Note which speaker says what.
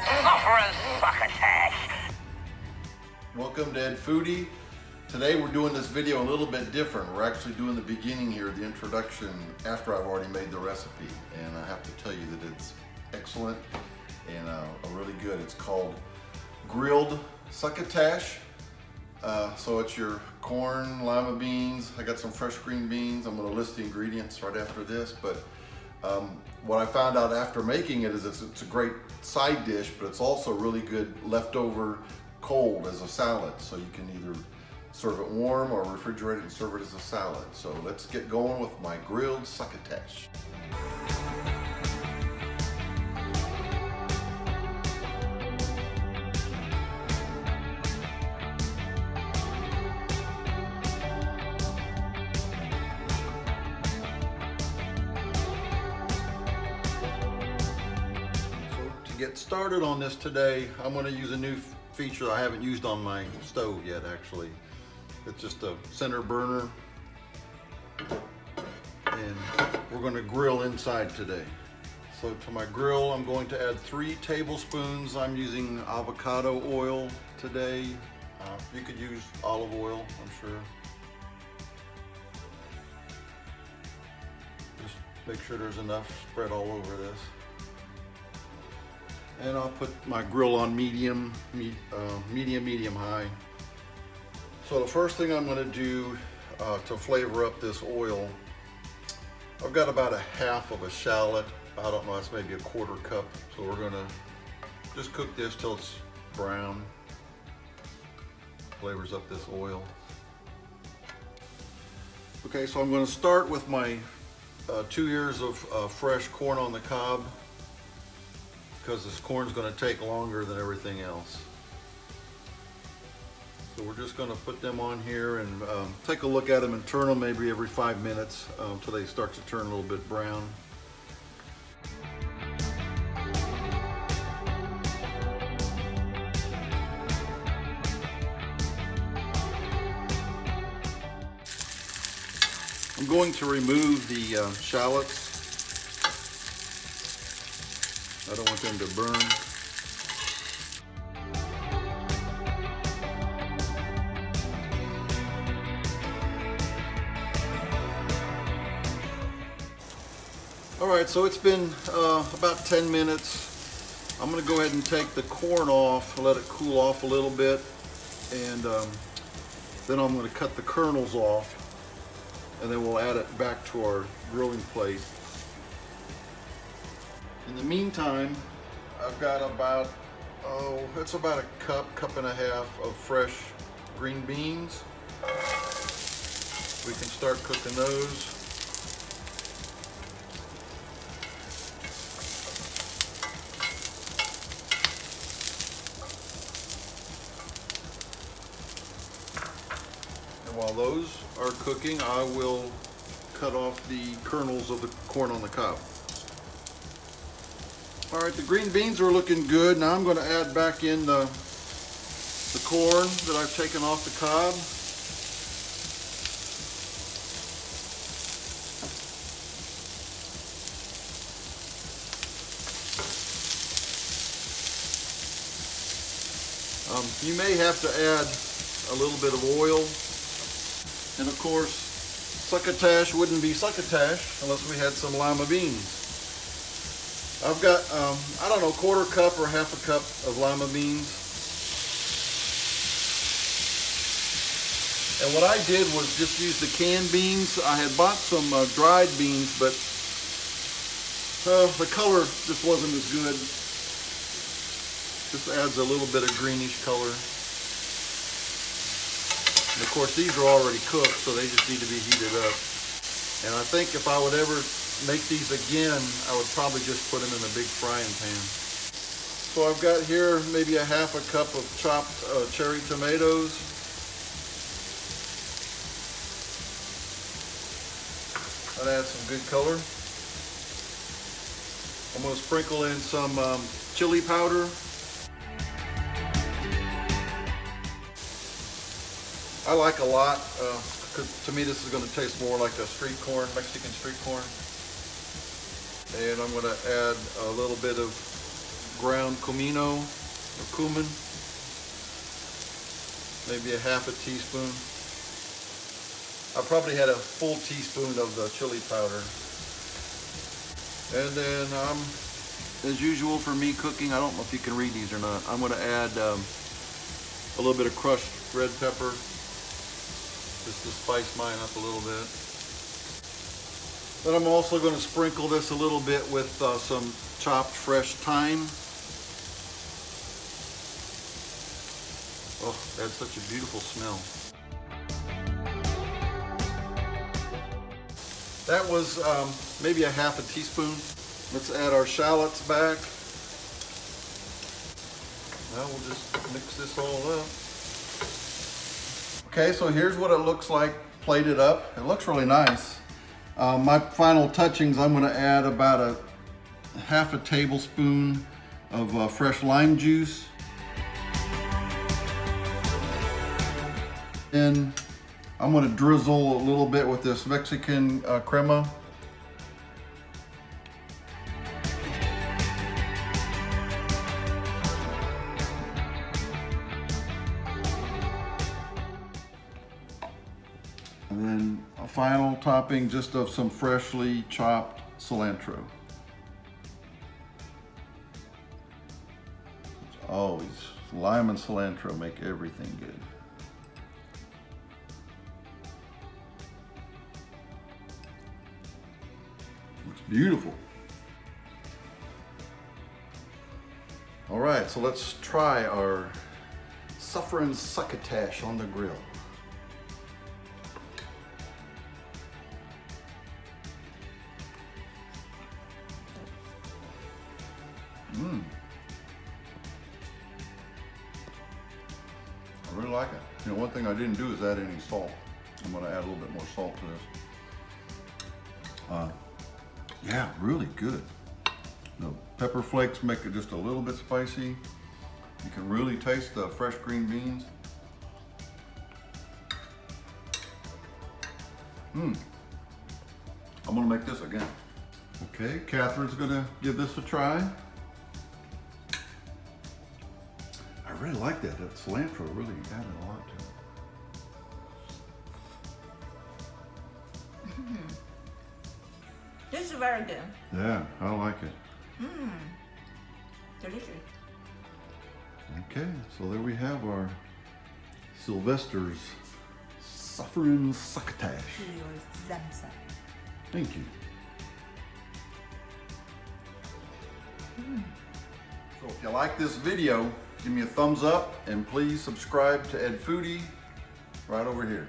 Speaker 1: Sufferin, Succotash.
Speaker 2: Welcome to Foodie. Today we're doing this video a little bit different. We're actually doing the beginning here, the introduction, after I've already made the recipe. And I have to tell you that it's excellent and really good. It's called grilled succotash. So it's your corn, lima beans. I got some fresh green beans. I'm gonna list the ingredients right after this, but what I found out after making it is it's a great side dish, but it's also really good leftover cold as a salad. So you can either serve it warm or refrigerate it and serve it as a salad. So let's get going with my grilled succotash. Get started on this today, I'm going to use a new feature I haven't used on my stove yet actually. It's just a center burner and we're going to grill inside today. So to my grill I'm going to add 3 tablespoons. I'm using avocado oil today. You could use olive oil, I'm sure. Just make sure there's enough spread all over this. And I'll put my grill on medium high. So the first thing I'm going to do to flavor up this oil, I've got about a half of a shallot. I don't know, it's maybe a 1/4 cup. So we're going to just cook this till it's brown. Flavors up this oil. Okay, so I'm going to start with my 2 ears of fresh corn on the cob, because this corn's going to take longer than everything else. So we're just going to put them on here and take a look at them and turn them maybe every 5 minutes until they start to turn a little bit brown. I'm going to remove the shallots. I don't want them to burn. All right, so it's been about 10 minutes. I'm gonna go ahead and take the corn off, let it cool off a little bit, and then I'm gonna cut the kernels off, and then we'll add it back to our grilling plate. In the meantime, I've got about, it's about a cup and a half of fresh green beans. We can start cooking those. And while those are cooking, I will cut off the kernels of the corn on the cob. All right, the green beans are looking good. Now I'm going to add back in the corn that I've taken off the cob. You may have to add a little bit of oil. And of course, succotash wouldn't be succotash unless we had some lima beans. I've got, I don't know, 1/4 cup or half a cup of lima beans. And what I did was just use the canned beans. I had bought some dried beans, but the color just wasn't as good. Just adds a little bit of greenish color. And of course, these are already cooked, so they just need to be heated up. And I think if I would ever make these again, I would probably just put them in a big frying pan. So I've got here maybe a half a cup of chopped cherry tomatoes. That adds some good color. I'm going to sprinkle in some chili powder. I like a lot, because to me this is going to taste more like a street corn, Mexican street corn. And I'm going to add a little bit of ground comino or cumin, maybe a half a teaspoon. I probably had a full teaspoon of the chili powder. And then as usual for me cooking, I don't know if you can read these or not, I'm going to add a little bit of crushed red pepper just to spice mine up a little bit. Then I'm also going to sprinkle this a little bit with some chopped fresh thyme. Oh, that's such a beautiful smell. That was maybe a half a teaspoon. Let's add our shallots back. Now we'll just mix this all up. Okay, so here's what it looks like plated up. It looks really nice. My final touchings, I'm gonna add about a half a tablespoon of fresh lime juice. And I'm gonna drizzle a little bit with this Mexican crema. And then a final topping just of some freshly chopped cilantro. Always, lime and cilantro make everything good. Looks beautiful. All right, so let's try our Sufferin Succotash on the grill. I really like it. You know, one thing I didn't do is add any salt. I'm going to add a little bit more salt to this. Yeah, really good. The pepper flakes make it just a little bit spicy. You can really taste the fresh green beans. I'm going to make this again. Okay, Catherine's going to give this a try. I really like that. That cilantro really added a lot to it.
Speaker 3: This is very good.
Speaker 2: Yeah, I like it.
Speaker 3: Delicious.
Speaker 2: Okay, so there we have our Sylvester's Sufferin Succotash. Thank you. So if you like this video, give me a thumbs up and please subscribe to Ed Foodie right over here.